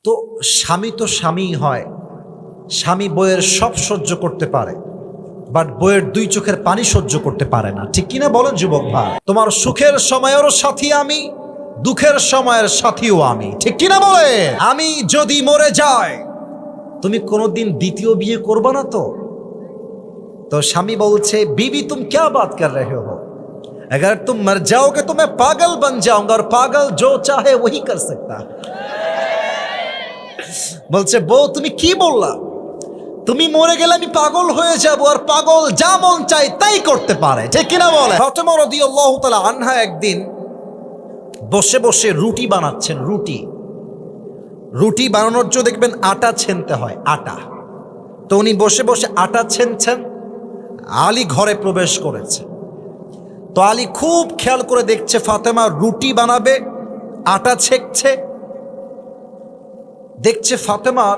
তো স্বামী তো স্বামীই হয়, স্বামী বইয়ের সব সহ্য করতে পারে, বাট বইয়ের দুই চোখের পানি সহ্য করতে পারে না। ঠিক কিনা বলেন যুবক ভাই? তোমার সুখের সময়েরও সাথী আমি, দুঃখের সময়ের সাথীও আমি। ঠিক কিনা বলে? আমি যদি মরে যাই, তুমি কোনোদিন দ্বিতীয় বিয়ে করবা না তো? তো স্বামী বলছে, बीवी तुम क्या बात कर रहे हो, अगर तुम मर जाओगे तो मैं पागल बन जाऊंगा और पागल जो चाहे वही कर सकता। বলছে, বউ তুমি কি বললা? তুমি মরে গেলে আমি পাগল হয়ে যাব, আর পাগল যা মন চাই তাই করতে পারে। ঠিক কিনা বলে? ফাতেমা রাদিয়াল্লাহু তাআলা আনহা একদিন বসে বসে রুটি বানাচ্ছেন। রুটি বানানোর জন্য দেখবেন আটা ছেনতে হয়, আটা। তো উনি বসে বসে আটা ছেনছেন, আলী ঘরে প্রবেশ করেছে। তো আলী খুব খেয়াল করে দেখছে ফাতেমা রুটি বানাবে, আটা ছেঁকছে। দেখছে ফাতেমার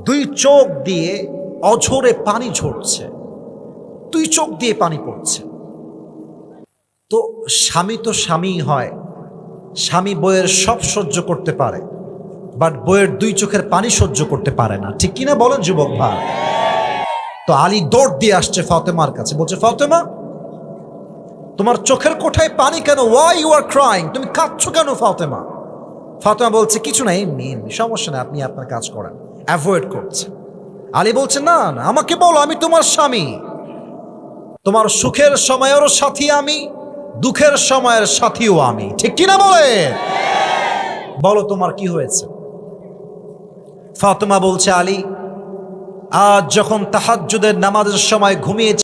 দুই চোখ দিয়ে অঝরে পানি ঝরছে, দুই চোখ দিয়ে পানি পড়ছে। তো স্বামী তো স্বামীই হয়, স্বামী বইয়ের সব সহ্য করতে পারে, বাট বইয়ের দুই চোখের পানি সহ্য করতে পারে না। ঠিক কিনা বলেন যুবক ভাই? তো আলী দৌড় দিয়ে আসছে ফাতেমার কাছে, বলছে, ফাতেমা তোমার চোখের কোঠায় পানি কেন? Why you are crying? তুমি কাঁদছো কেন ফাতেমা? ফাতেমা বলছে, কিছু না, এমনি সমস্যা না, আপনি আপনার কাজ করেন। অ্যাভয়েড করছে। আলী বলছে, না না, আমাকে বলো, আমি তোমার স্বামী, তোমার সুখের সময়েরও সাথী আমি, দুঃখের সময়ের সাথীও আমি। ঠিক কিনা বলে? বলো তোমার কি হয়েছে? ফাতেমা বলছে, আলী আজ যখন তাহাজ্জুদের নামাজের সময় ঘুমিয়ে